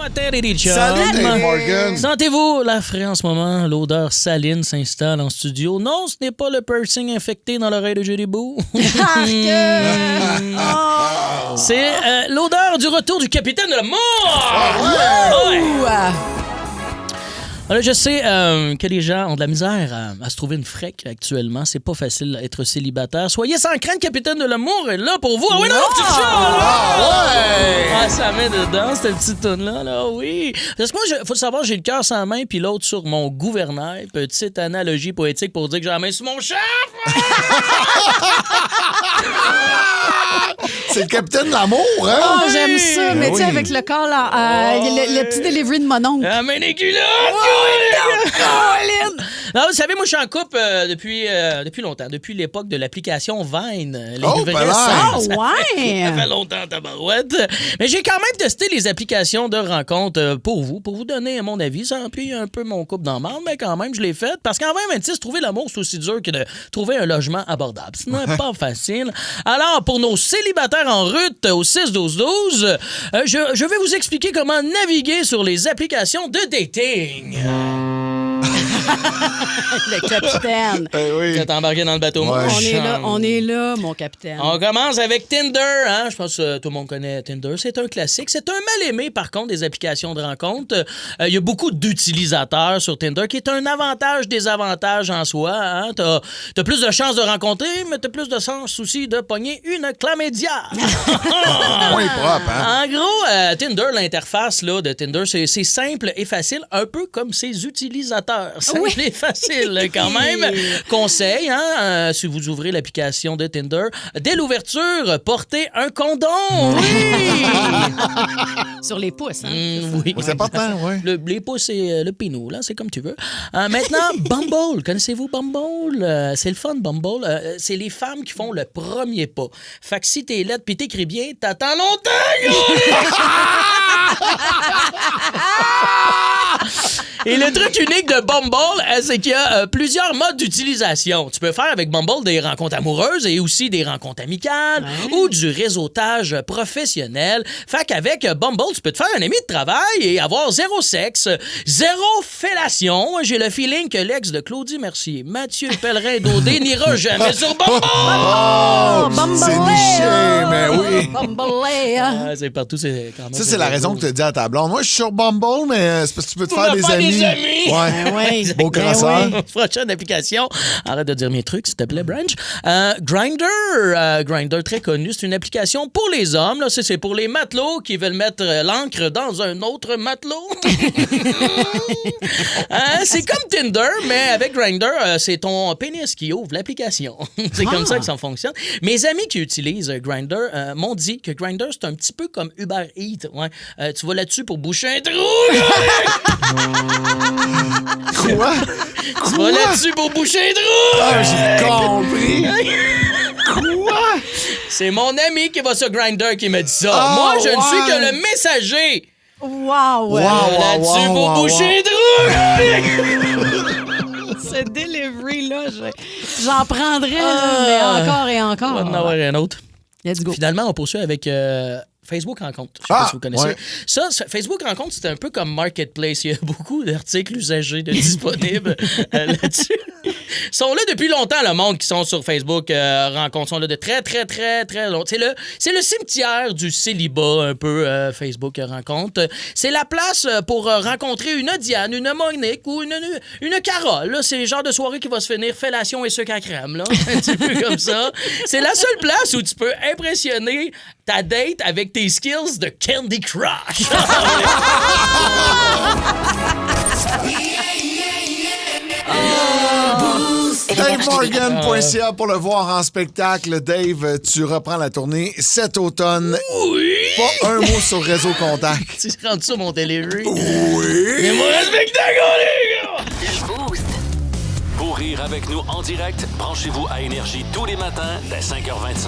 matin, les chums. Salut, Dave Morgan. Sentez-vous la frais en ce moment? L'odeur saline s'installe en studio. Non, ce n'est pas le piercing infecté dans l'oreille de Jeribou. C'est l'odeur du retour du capitaine de la mort. Ouais. Alors, je sais que les gens ont de la misère à se trouver une frec actuellement. C'est pas facile d'être célibataire. Soyez sans crainte, capitaine de l'amour est là pour vous. Ah oui, non, petit chat! Ah, ça met dedans, cette petite toune-là. Là, oui. Parce que moi, faut le savoir, j'ai le cœur sans main puis l'autre sur mon gouvernail. Petite analogie poétique pour dire que j'ai la main sur mon chat. C'est le capitaine de l'amour, hein? Oh, j'aime ça. Mais tu sais, avec le corps, là, le petit delivery de mon oncle. La main des culottes! Non, vous savez, moi, je suis en couple depuis longtemps. Depuis l'époque de l'application Vine. Ben là. Oh, ouais! Ça fait longtemps, tabarouette. Mais j'ai quand même testé les applications de rencontres pour vous donner mon avis. Ça appuie un peu mon couple dans le marde, mais quand même, je l'ai fait. Parce qu'en 2026, trouver l'amour, c'est aussi dur que de trouver un logement abordable. Ce n'est pas facile. Alors, pour nos célibataires en route au 6-12-12, je vais vous expliquer comment naviguer sur les applications de dating. Le capitaine. Oui. Tu t'es embarqué dans le bateau. Ouais. On est là, mon capitaine. On commence avec Tinder. Hein? Je pense que tout le monde connaît Tinder. C'est un classique. C'est un mal-aimé, par contre, des applications de rencontre. Il y a beaucoup d'utilisateurs sur Tinder, qui est un avantage-désavantage en soi. Hein? T'as plus de chances de rencontrer, mais t'as plus de chances aussi de pogner une chlamydia. Moins propre, hein? En gros, Tinder, l'interface là, de Tinder, c'est simple et facile, un peu comme ses utilisateurs. Simple et facile quand même. Conseil, hein, si vous ouvrez l'application de Tinder, dès l'ouverture, portez un condom. Oui! Sur les pouces, hein? Oui. C'est important, oui. Les pouces et le pinou, là, c'est comme tu veux. Maintenant, Bumble. Connaissez-vous Bumble? C'est le fun, Bumble. C'est les femmes qui font le premier pas. Fait que si t'es laide pis t'écris bien, t'attends longtemps! Et le truc unique de Bumble, c'est qu'il y a plusieurs modes d'utilisation. Tu peux faire avec Bumble des rencontres amoureuses et aussi des rencontres amicales ou du réseautage professionnel. Fait qu'avec Bumble, tu peux te faire un ami de travail et avoir zéro sexe, zéro fellation. J'ai le feeling que l'ex de Claudie Mercier, Mathieu Pellerin d'Audet, n'ira jamais sur Bumble. Oh, Bumble! C'est niché, mais oui. Bumble! C'est partout, c'est quand même... Ça, c'est la raison que tu as dit à ta blonde. Moi, je suis sur Bumble, mais c'est parce que tu peux te faire des amis. Ouais. Ouais. Beau Ben crosseur. oui. Prochaine application. Arrête de dire mes trucs, s'il te plaît, Branch. Grindr. Grindr, très connu. C'est une application pour les hommes. Là. C'est pour les matelots qui veulent mettre l'encre dans un autre matelot. C'est comme Tinder, mais avec Grindr, c'est ton pénis qui ouvre l'application. C'est comme ça que ça fonctionne. Mes amis qui utilisent Grindr m'ont dit que Grindr, c'est un petit peu comme Uber Eats. Ouais. Tu vas là-dessus pour boucher un trou. Quoi? Tu vas là-dessus pour boucher un trou. Ah, j'ai compris. Quoi? C'est mon ami qui va sur Grindr qui me dit ça. Oh, Moi, je ne suis ouais. que le messager. Wow! Wow. Là-dessus pour boucher un trou. Ce delivery-là, j'en prendrais, là, mais encore et encore. On va en avoir un autre. Let's go. Finalement, on poursuit avec Facebook Rencontre. Je sais pas si vous connaissez. ouais. Ça, Facebook Rencontre, c'est un peu comme Marketplace. Il y a beaucoup d'articles usagés disponibles là-dessus. Ils sont là depuis longtemps, le monde qui sont sur Facebook Rencontre. Ils sont là de très, très, très, très longtemps. C'est le cimetière du célibat, un peu, Facebook Rencontre. C'est la place pour rencontrer une Diane, une Monique ou une Carole. Là. C'est le genre de soirée qui va se finir fellation et sucre à crème. Là. Un petit peu comme ça. C'est la seule place où tu peux impressionner ta date avec tes skills de Candy Crush. DaveMorgan.ca pour le voir en spectacle. Dave, tu reprends la tournée cet automne. Oui! Pas un mot sur Réseau Contact. Tu rentres ça, mon delivery. Oui! Mais mon spectacle, les gars! Le Boost. Pour rire avec nous en direct, branchez-vous à Énergie tous les matins dès 5h25.